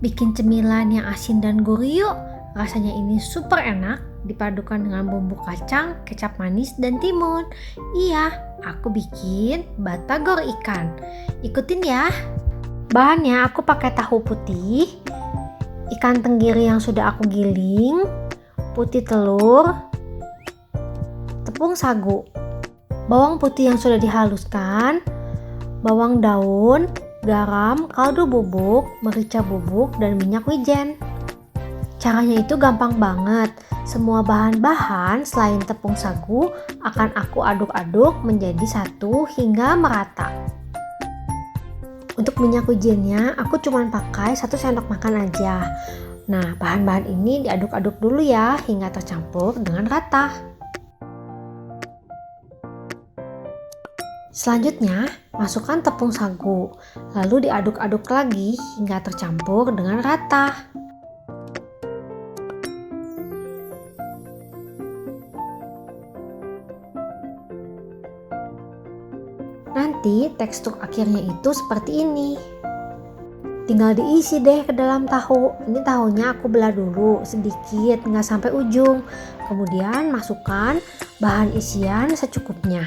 Bikin cemilan yang asin dan gurih yuk. Rasanya ini super enak dipadukan dengan bumbu kacang, kecap manis, dan timun. Iya, aku bikin batagor ikan. Ikutin ya. Bahannya aku pakai tahu putih, ikan tenggiri yang sudah aku giling, putih telur, tepung sagu, bawang putih yang sudah dihaluskan, bawang daun, garam, kaldu bubuk, merica bubuk, dan minyak wijen. Caranya itu gampang banget. Semua bahan-bahan selain tepung sagu akan aku aduk-aduk menjadi satu hingga merata. Untuk minyak wijennya aku cuma pakai 1 sendok makan aja. Nah, bahan-bahan ini diaduk-aduk dulu ya hingga tercampur dengan rata. Selanjutnya, masukkan tepung sagu, lalu diaduk-aduk lagi hingga tercampur dengan rata. Nanti tekstur akhirnya itu seperti ini. Tinggal diisi deh ke dalam tahu. Ini tahunya aku belah dulu sedikit, nggak sampai ujung. Kemudian masukkan bahan isian secukupnya.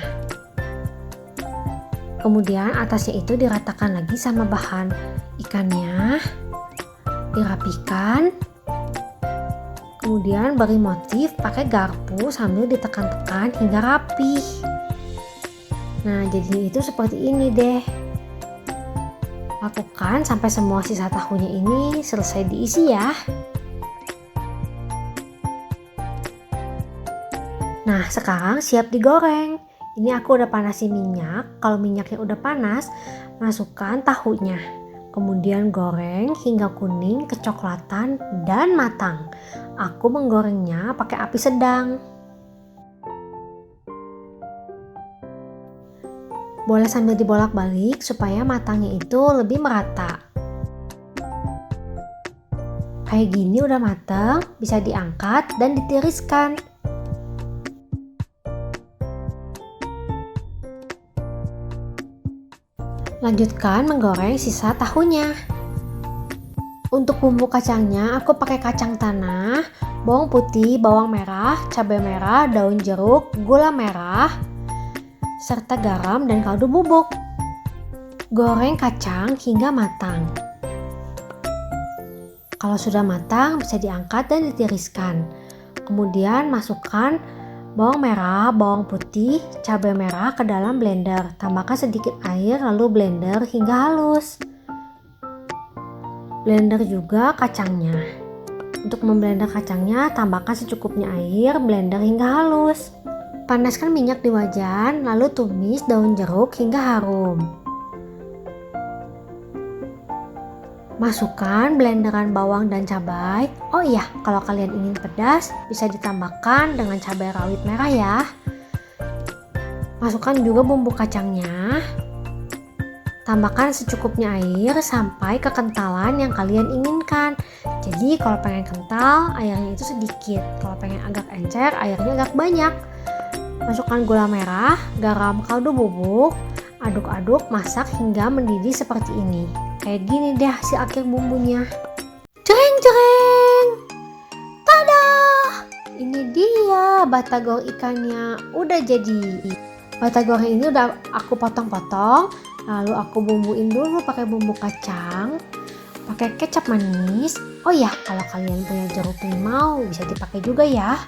Kemudian atasnya itu diratakan lagi sama bahan ikannya, dirapikan. Kemudian beri motif pakai garpu sambil ditekan-tekan hingga rapi. Nah, jadi itu seperti ini deh. Lakukan sampai semua sisa tahunya ini selesai diisi ya. Nah, sekarang siap digoreng. Ini aku udah panasin minyak. Kalau minyaknya udah panas, masukkan tahunya. Kemudian goreng hingga kuning, kecoklatan, dan matang. Aku menggorengnya pakai api sedang. Boleh sambil dibolak-balik supaya matangnya itu lebih merata. Kayak gini udah matang, bisa diangkat dan ditiriskan. Lanjutkan menggoreng sisa tahunya. Untuk bumbu kacangnya aku pakai kacang tanah, bawang putih, bawang merah, cabai merah, daun jeruk, gula merah, serta garam dan kaldu bubuk. Goreng kacang hingga matang. Kalau sudah matang bisa diangkat dan ditiriskan. Kemudian masukkan bawang merah, bawang putih, cabai merah ke dalam blender. Tambahkan sedikit air lalu blender hingga halus. Blender juga kacangnya. Untuk memblender kacangnya tambahkan secukupnya air, blender hingga halus. Panaskan minyak di wajan, lalu tumis daun jeruk hingga harum. Masukkan blenderan bawang dan cabai. Oh iya, kalau kalian ingin pedas, bisa ditambahkan dengan cabai rawit merah ya. Masukkan juga bumbu kacangnya. Tambahkan secukupnya air sampai kekentalan yang kalian inginkan. Jadi kalau pengen kental, airnya itu sedikit. Kalau pengen agak encer, airnya agak banyak. Masukkan gula merah, garam, kaldu bubuk, aduk-aduk, masak hingga mendidih seperti ini. Kayak gini deh hasil akhir bumbunya. Jreng-jreng! Tada! Ini dia batagor ikannya udah jadi. Batagornya ini udah aku potong-potong, lalu aku bumbuin dulu pakai bumbu kacang, pakai kecap manis. Oh ya, kalau kalian punya jeruk limau bisa dipakai juga ya.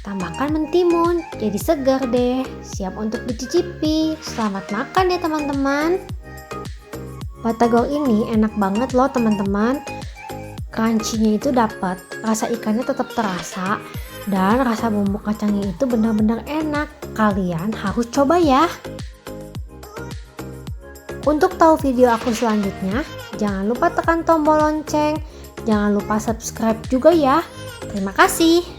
Tambahkan mentimun, jadi segar deh, siap untuk dicicipi. Selamat makan ya teman-teman. Batagor ini enak banget loh teman-teman. Crunchy-nya itu dapat, rasa ikannya tetap terasa, dan rasa bumbu kacangnya itu benar-benar enak. Kalian harus coba ya. Untuk tahu video aku selanjutnya, jangan lupa tekan tombol lonceng. Jangan lupa subscribe juga ya. Terima kasih.